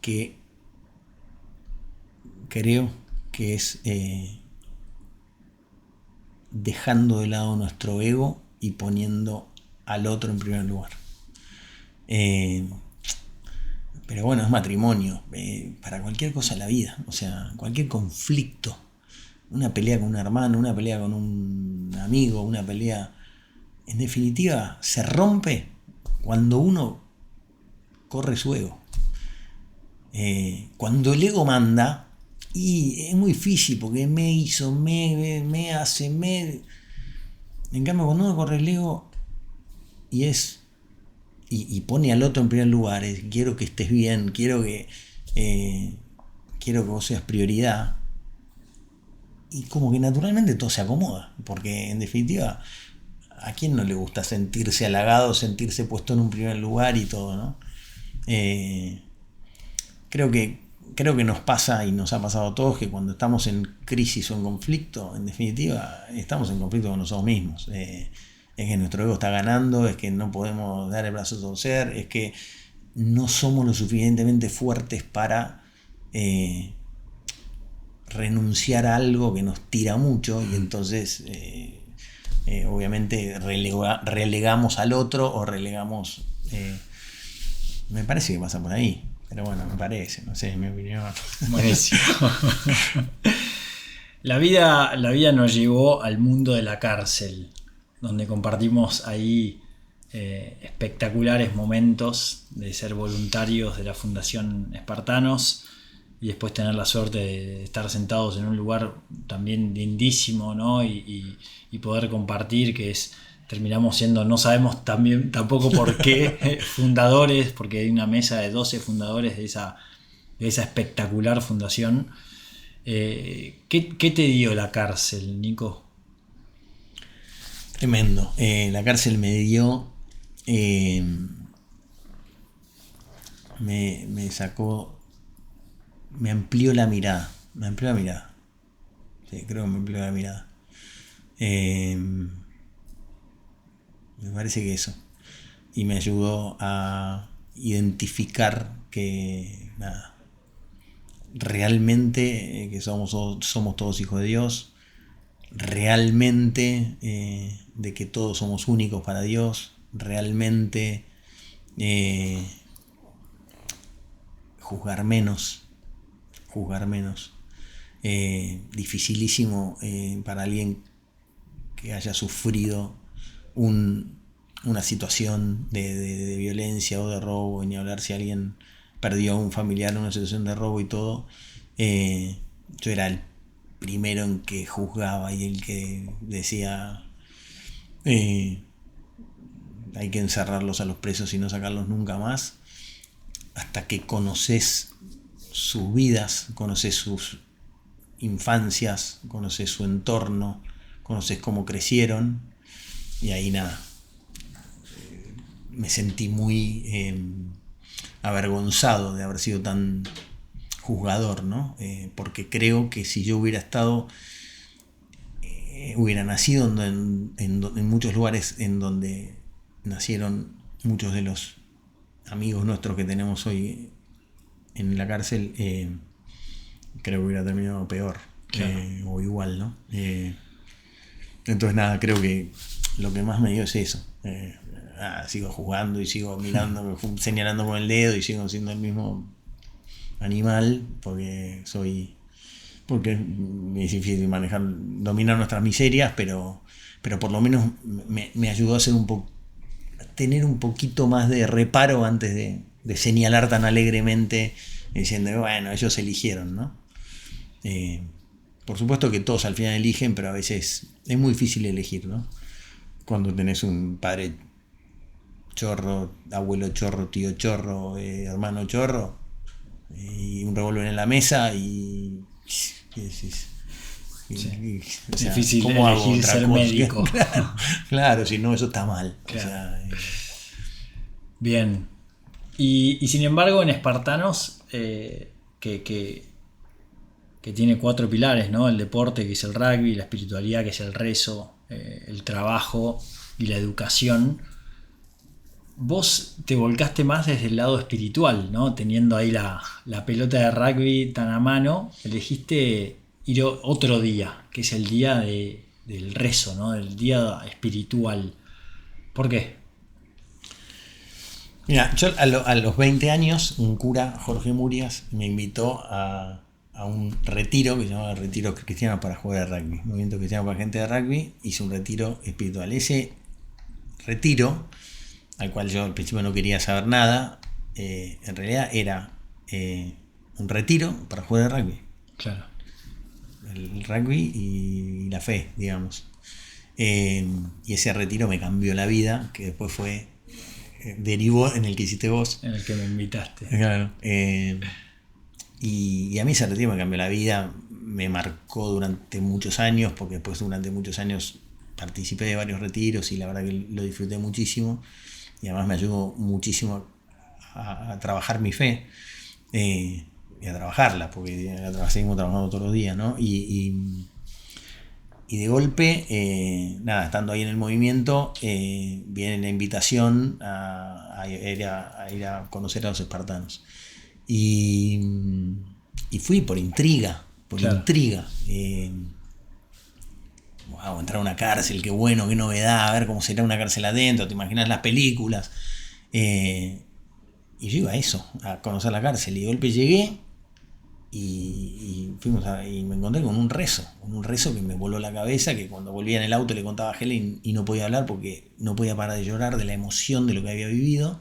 que es dejando de lado nuestro ego y poniendo al otro en primer lugar. Pero bueno, es matrimonio, para cualquier cosa en la vida, o sea, cualquier conflicto, una pelea con un hermano, una pelea con un amigo, una pelea, en definitiva, se rompe cuando uno corre su ego. Cuando el ego manda, y es muy difícil porque me hizo, me hace. En cambio, cuando uno corre el ego y pone al otro en primer lugar, quiero que estés bien, quiero que vos seas prioridad, y como que naturalmente todo se acomoda, porque en definitiva, ¿a quién no le gusta sentirse halagado, sentirse puesto en un primer lugar y todo, ¿no? Creo que nos pasa y nos ha pasado a todos que cuando estamos en crisis o en conflicto, en definitiva, estamos en conflicto con nosotros mismos. Es que nuestro ego está ganando, es que no podemos dar el brazo a torcer, es que no somos lo suficientemente fuertes para renunciar a algo que nos tira mucho, y entonces obviamente relegamos al otro o relegamos... me parece que pasa por ahí. Pero bueno, me parece, no sé, en mi opinión. Buenísimo. La vida nos llevó al mundo de la cárcel, donde compartimos ahí espectaculares momentos de ser voluntarios de la Fundación Espartanos y después tener la suerte de estar sentados en un lugar también lindísimo, ¿no? Y poder compartir, terminamos siendo, no sabemos tampoco por qué, fundadores, porque hay una mesa de 12 fundadores de esa espectacular fundación. ¿Qué te dio la cárcel, Nico? Tremendo. La cárcel me dio... me sacó... Me amplió la mirada. Me amplió la mirada. Sí, creo que me amplió la mirada. Me parece que eso. Y me ayudó a identificar que nada, realmente que somos todos hijos de Dios, realmente de que todos somos únicos para Dios, realmente juzgar menos, dificilísimo para alguien que haya sufrido una situación de violencia o de robo, y ni hablar si alguien perdió a un familiar en una situación de robo y todo. Yo era el primero en que juzgaba y el que decía hay que encerrarlos a los presos y no sacarlos nunca más, hasta que conoces sus vidas, conoces sus infancias, conoces su entorno, conoces cómo crecieron, y ahí nada, me sentí muy avergonzado de haber sido tan juzgador, ¿no? Porque creo que si yo hubiera nacido en muchos lugares en donde nacieron muchos de los amigos nuestros que tenemos hoy en la cárcel, creo que hubiera terminado peor, claro. O igual, ¿no? Entonces nada, creo que lo que más me dio es eso. Sigo jugando y sigo mirando, señalando con el dedo y sigo siendo el mismo animal porque es difícil dominar nuestras miserias, pero por lo menos me ayudó a tener un poquito más de reparo antes de señalar tan alegremente, diciendo, bueno, ellos eligieron, ¿no? Por supuesto que todos al final eligen, pero a veces es muy difícil elegir, ¿no? Cuando tenés un padre chorro, abuelo chorro, tío chorro, hermano chorro, y un revólver en la mesa y o sea, difícil ¿cómo elegir ser cosa? Médico. Claro, si no, eso está mal. Claro. O sea, bien. Y sin embargo, en Espartanos, que tiene 4 pilares, ¿no? El deporte, que es el rugby, la espiritualidad, que es el rezo, el trabajo y la educación. Vos te volcaste más desde el lado espiritual, ¿no? Teniendo ahí la pelota de rugby tan a mano, elegiste ir otro día, que es el día del rezo, ¿no? El día espiritual. ¿Por qué? Mira, yo a los 20 años, un cura, Jorge Murias, me invitó a un retiro que se llamaba Retiro Cristiano para Jugar al Rugby, Movimiento Cristiano para Gente de Rugby. Hice un retiro espiritual. Ese retiro, al cual yo al principio no quería saber nada, en realidad era un retiro para jugar al rugby. Claro. El rugby y la fe, digamos. Y ese retiro me cambió la vida, que después derivó en el que hiciste vos. En el que me invitaste. Claro. Y a mí ese retiro me cambió la vida, me marcó durante muchos años, porque después durante muchos años participé de varios retiros y la verdad que lo disfruté muchísimo. Y además me ayudó muchísimo a trabajar mi fe y a trabajarla, porque seguimos trabajando todos los días, ¿no? Y de golpe, nada, estando ahí en el movimiento, viene la invitación a ir a conocer a los espartanos. Y fui por intriga, claro. Wow, entrar a una cárcel, qué bueno, qué novedad, a ver cómo será una cárcel adentro, te imaginas las películas. Y yo iba a eso, a conocer la cárcel, y de golpe llegué y y me encontré con un rezo que me voló la cabeza, que cuando volvía en el auto le contaba a Helen y no podía hablar porque no podía parar de llorar de la emoción de lo que había vivido.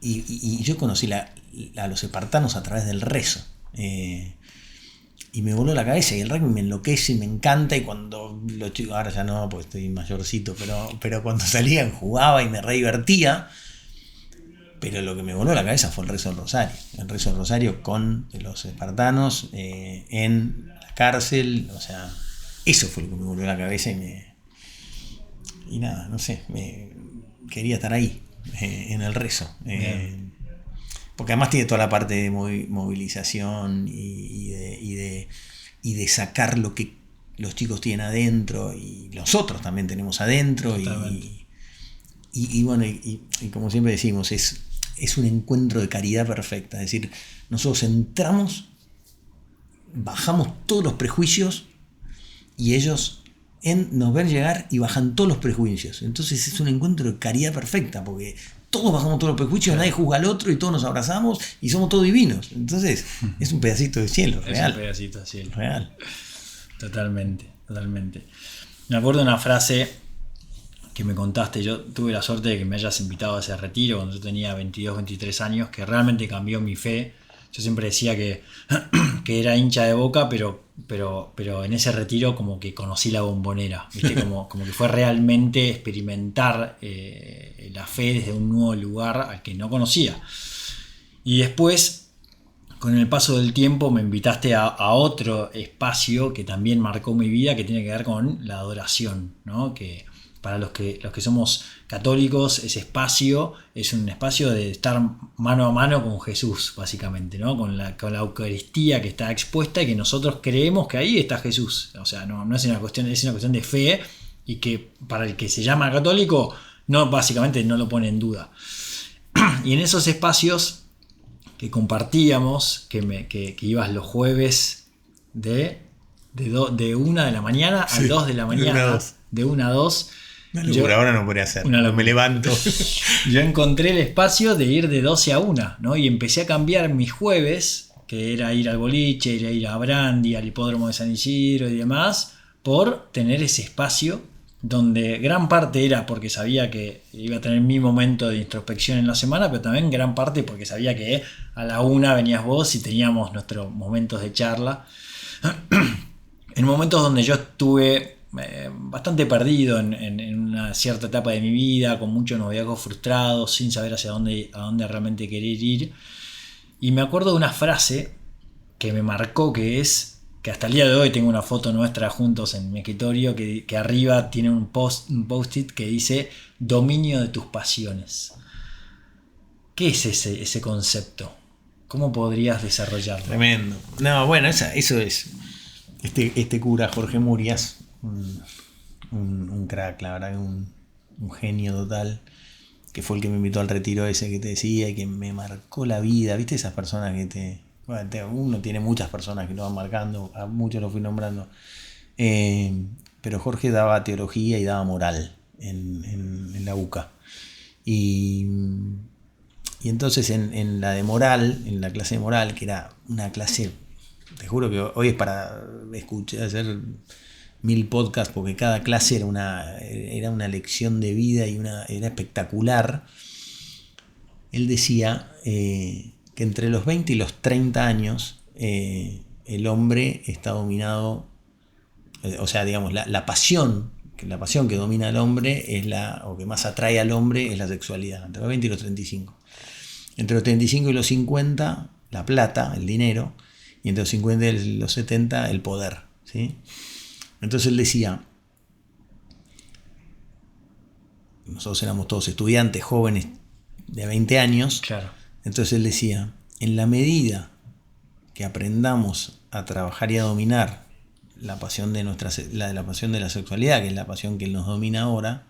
Y yo conocí a los espartanos a través del rezo. Y me voló la cabeza, y el rugby me enloquece y me encanta, y cuando los chicos, ahora ya no, porque estoy mayorcito, pero cuando salían jugaba y me re divertía. Pero lo que me voló la cabeza fue el rezo del rosario. El rezo del rosario con los espartanos en la cárcel. O sea, eso fue lo que me voló la cabeza y nada, no sé, quería estar ahí, en el rezo. Porque además tiene toda la parte de movilización y de sacar lo que los chicos tienen adentro y nosotros también tenemos adentro. Y bueno, y como siempre decimos, es un encuentro de caridad perfecta. Es decir, nosotros entramos, bajamos todos los prejuicios y ellos nos ven llegar y bajan todos los prejuicios. Entonces es un encuentro de caridad perfecta, porque todos bajamos todos los prejuicios, claro. Nadie juzga al otro y todos nos abrazamos y somos todos divinos. Entonces es un pedacito de cielo, real. Es un pedacito de cielo. Real. Totalmente. Me acuerdo de una frase que me contaste. Yo tuve la suerte de que me hayas invitado a ese retiro cuando yo tenía 22, 23 años, que realmente cambió mi fe. Yo siempre decía que era hincha de Boca, pero en ese retiro como que conocí la Bombonera, ¿viste? Como que fue realmente experimentar la fe desde un nuevo lugar al que no conocía. Y después, con el paso del tiempo, me invitaste a otro espacio que también marcó mi vida, que tiene que ver con la adoración, ¿no? Que para los que somos católicos, ese espacio es un espacio de estar mano a mano con Jesús, básicamente, ¿no? Con la Eucaristía que está expuesta y que nosotros creemos que ahí está Jesús. O sea, no es una cuestión, es una cuestión de fe, y que para el que se llama católico, básicamente no lo pone en duda. Y en esos espacios que compartíamos, que ibas los jueves de 1 de la mañana a 2 de la mañana, de 1 a 2. Una locura, ahora no podría hacer. Me levanto. Yo encontré el espacio de ir de 12 a 1, ¿no? Y empecé a cambiar mis jueves, que era ir al boliche, ir a Brandi, al hipódromo de San Isidro y demás, por tener ese espacio donde gran parte era porque sabía que iba a tener mi momento de introspección en la semana, pero también gran parte porque sabía que a la 1 venías vos y teníamos nuestros momentos de charla. En momentos donde yo estuve bastante perdido en una cierta etapa de mi vida, con muchos noviazgos frustrados, sin saber a dónde realmente querer ir. Y me acuerdo de una frase que me marcó, que hasta el día de hoy tengo una foto nuestra juntos en mi escritorio, que arriba tiene un post-it que dice: dominio de tus pasiones. ¿Qué es ese concepto? ¿Cómo podrías desarrollarlo? Tremendo. No, bueno, eso es este cura Jorge Murias, un crack, la verdad, un genio total, que fue el que me invitó al retiro ese que te decía y que me marcó la vida. ¿Viste esas personas que uno tiene muchas personas que lo van marcando, a muchos los fui nombrando, pero Jorge daba teología y daba moral en la UCA, y entonces en la de moral, en la clase de moral, que era una clase, te juro que hoy es para hacer 1000 podcasts, porque cada clase era una lección de vida y era espectacular. Él decía que entre los 20 y los 30 años el hombre está dominado, o sea, digamos, la pasión que domina al hombre o que más atrae al hombre es la sexualidad, entre los 20 y los 35. Entre los 35 y los 50, la plata, el dinero, y entre los 50 y los 70, el poder, ¿sí? Entonces él decía, nosotros éramos todos estudiantes jóvenes de 20 años, claro. Entonces él decía, en la medida que aprendamos a trabajar y a dominar la pasión de la pasión de la sexualidad, que es la pasión que nos domina ahora,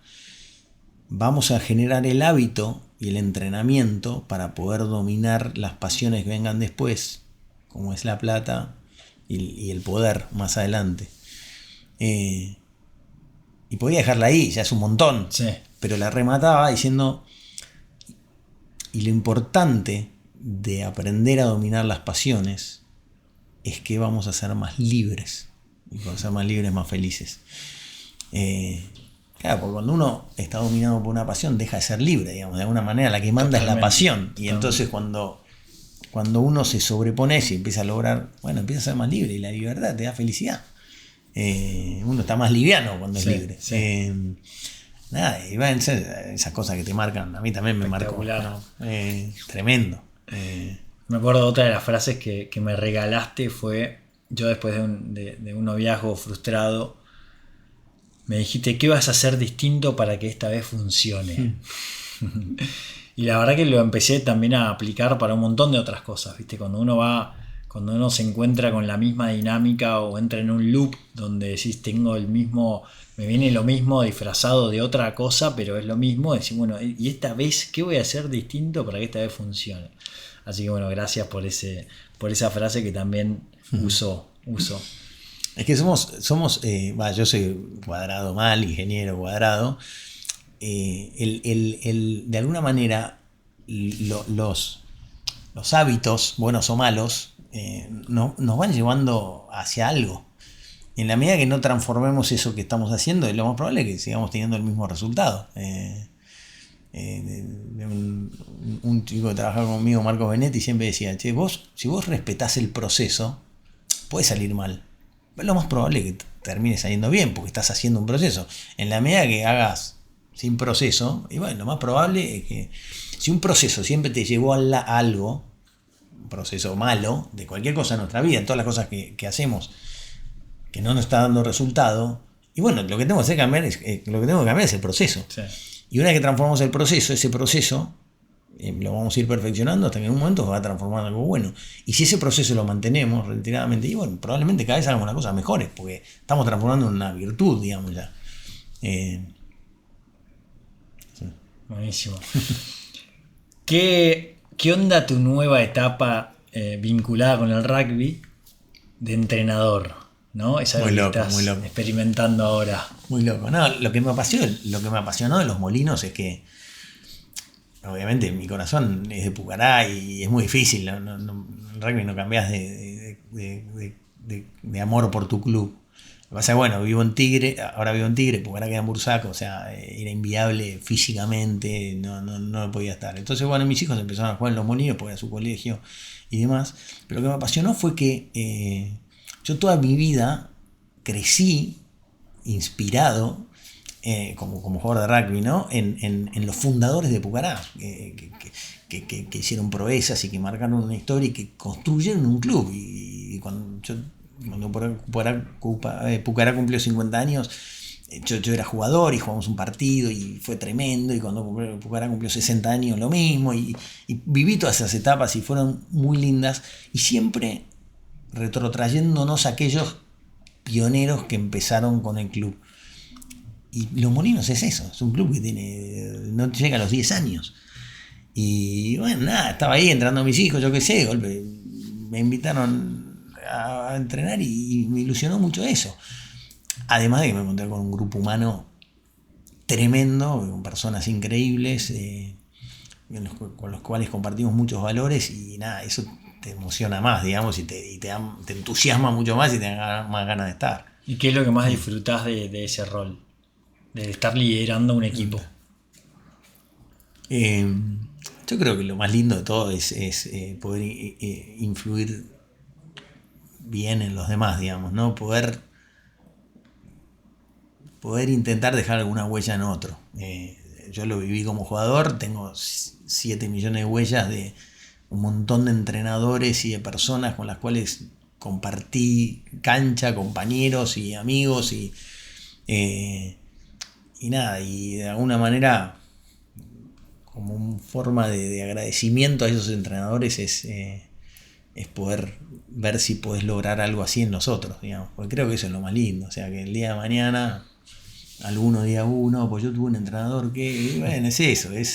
vamos a generar el hábito y el entrenamiento para poder dominar las pasiones que vengan después, como es la plata y el poder más adelante. Y podía dejarla ahí, ya es un montón, sí. Pero la remataba diciendo: y lo importante de aprender a dominar las pasiones es que vamos a ser más libres. Y por ser más libres, más felices. Claro, porque cuando uno está dominado por una pasión, deja de ser libre, digamos. De alguna manera, la que manda es la pasión. Y entonces cuando uno se sobrepone y empieza a lograr, bueno, empieza a ser más libre. Y la libertad te da felicidad. Uno está más liviano cuando es libre. Sí. Nada, y van a ser esas cosas que te marcan. A mí también me marcó, ¿no? Tremendo. Me acuerdo de otra de las frases que me regalaste fue, yo después de un noviazgo frustrado, me dijiste, ¿qué vas a hacer distinto para que esta vez funcione? Y la verdad que lo empecé también a aplicar para un montón de otras cosas, ¿viste? Cuando uno se encuentra con la misma dinámica o entra en un loop donde decís, me viene lo mismo disfrazado de otra cosa, pero es lo mismo, decís, bueno, ¿y esta vez qué voy a hacer distinto para que esta vez funcione? Así que bueno, gracias por esa frase que también uso. Es que yo soy cuadrado mal, ingeniero cuadrado. De alguna manera, los hábitos, buenos o malos, nos van llevando hacia algo. En la medida que no transformemos eso que estamos haciendo, es lo más probable que sigamos teniendo el mismo resultado. Un chico que trabajaba conmigo, Marcos Benetti, siempre decía, che, si vos respetás el proceso, puede salir mal. Pero lo más probable es que termine saliendo bien, porque estás haciendo un proceso. En la medida que hagas sin proceso, y bueno, lo más probable es que si un proceso siempre te llevó a algo, un proceso malo, de cualquier cosa en nuestra vida, en todas las cosas que hacemos, que no nos está dando resultado, y bueno, lo que tengo que cambiar es el proceso. Sí. Y una vez que transformamos el proceso, ese proceso lo vamos a ir perfeccionando hasta que en un momento se va a transformar en algo bueno. Y si ese proceso lo mantenemos reiteradamente, y bueno, probablemente cada vez hagamos las cosas mejores, porque estamos transformando en una virtud, digamos ya. Sí. Buenísimo. ¿Qué onda tu nueva etapa vinculada con el rugby de entrenador? ¿No? Esa muy que loco, estás muy loco. Experimentando ahora. Muy loco. No, lo que me apasionó de los Molinos es que obviamente mi corazón es de Pucará y es muy difícil. En rugby no cambias de amor por tu club. Lo que pasa es que, bueno, ahora vivo en Tigre, Pucará queda en Bursaco, o sea, era inviable físicamente, no podía estar. Entonces, bueno, mis hijos empezaron a jugar en los Molinos porque era su colegio y demás. Pero lo que me apasionó fue que yo toda mi vida crecí inspirado como jugador de rugby, ¿no? En los fundadores de Pucará, que hicieron proezas y que marcaron una historia y que construyeron un club. Y cuando Pucará cumplió 50 años, yo era jugador y jugamos un partido y fue tremendo. Y cuando Pucará cumplió 60 años, lo mismo. Y viví todas esas etapas y fueron muy lindas. Y siempre retrotrayéndonos a aquellos pioneros que empezaron con el club. Y Los Molinos es eso, es un club que no llega a los 10 años. Y bueno, nada, estaba ahí entrando mis hijos, yo qué sé, de golpe me invitaron a entrenar y me ilusionó mucho eso. Además de que me encontré con un grupo humano tremendo, con personas increíbles, con los cuales compartimos muchos valores y nada, eso te emociona más, digamos, y te entusiasma mucho más y te da más ganas de estar. ¿Y qué es lo que más disfrutás de ese rol? De estar liderando un equipo. Yo creo que lo más lindo de todo es poder influir bien en los demás, digamos, ¿no? Poder intentar dejar alguna huella en otro. Yo lo viví como jugador, tengo 7 millones de huellas de un montón de entrenadores y de personas con las cuales compartí cancha, compañeros y amigos y nada, y de alguna manera como una forma de agradecimiento a esos entrenadores es poder ver si podés lograr algo así en nosotros, digamos, porque creo que eso es lo más lindo, o sea, que el día de mañana alguno diga, no, pues yo tuve un entrenador que, bueno, es eso, en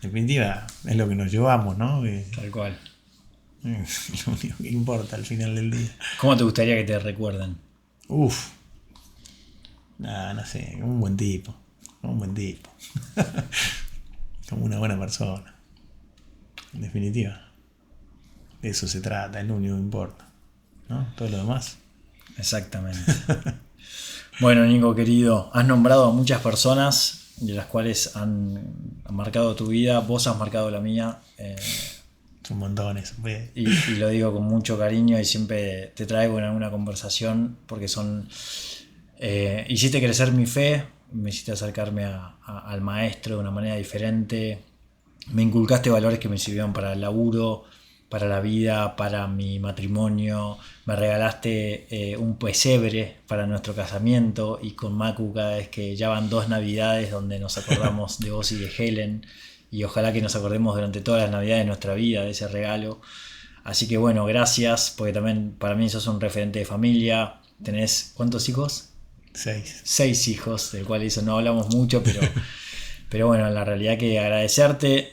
definitiva, es lo que nos llevamos, ¿no? Tal cual. Es lo único que importa al final del día. ¿Cómo te gustaría que te recuerden? No sé, como un buen tipo. Como una buena persona. En definitiva. De eso se trata, es lo único que importa, ¿no? Todo lo demás. Exactamente. Bueno, Nico querido, has nombrado a muchas personas de las cuales han marcado tu vida, vos has marcado la mía. Son montones. Y lo digo con mucho cariño y siempre te traigo en alguna conversación porque hiciste crecer mi fe, me hiciste acercarme al maestro de una manera diferente, me inculcaste valores que me sirvieron para el laburo, para la vida, para mi matrimonio, me regalaste un pesebre para nuestro casamiento y con Macu cada vez que ya van 2 navidades donde nos acordamos de vos y de Helen y ojalá que nos acordemos durante todas las navidades de nuestra vida de ese regalo. Así que bueno, gracias, porque también para mí sos un referente de familia. ¿Tenés cuántos hijos? 6. 6 hijos, del cual eso no hablamos mucho, pero bueno, la realidad que agradecerte.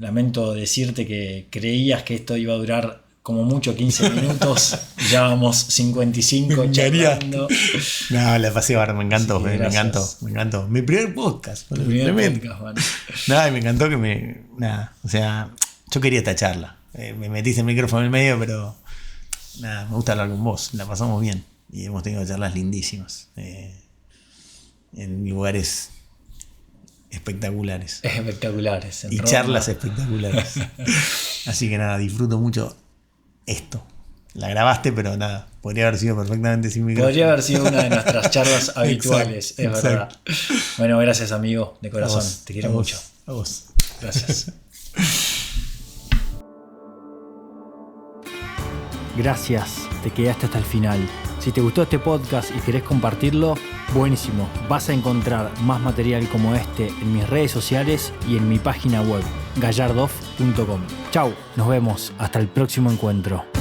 Lamento decirte que creías que esto iba a durar como mucho 15 minutos, ya vamos 55 charlando. No, la pasé bárbaro, me encantó, Sí, me encantó. Mi primer podcast. Tu primer podcast, man. Nada, y me encantó que o sea, yo quería esta charla. Me metiste el micrófono en el medio, pero nada, me gusta hablar con vos, la pasamos bien. Y hemos tenido charlas lindísimas. En lugares espectaculares. Espectaculares. Y Roma. Charlas espectaculares. Así que nada, disfruto mucho esto. La grabaste, pero nada, podría haber sido perfectamente sin micrófono. Podría haber sido una de nuestras charlas habituales, exacto, es verdad. Bueno, gracias amigo, de corazón. Vos, te quiero mucho. A vos. Gracias. Gracias, te quedaste hasta el final. Si te gustó este podcast y querés compartirlo, buenísimo. Vas a encontrar más material como este en mis redes sociales y en mi página web, gallardoff.com. Chau, nos vemos hasta el próximo encuentro.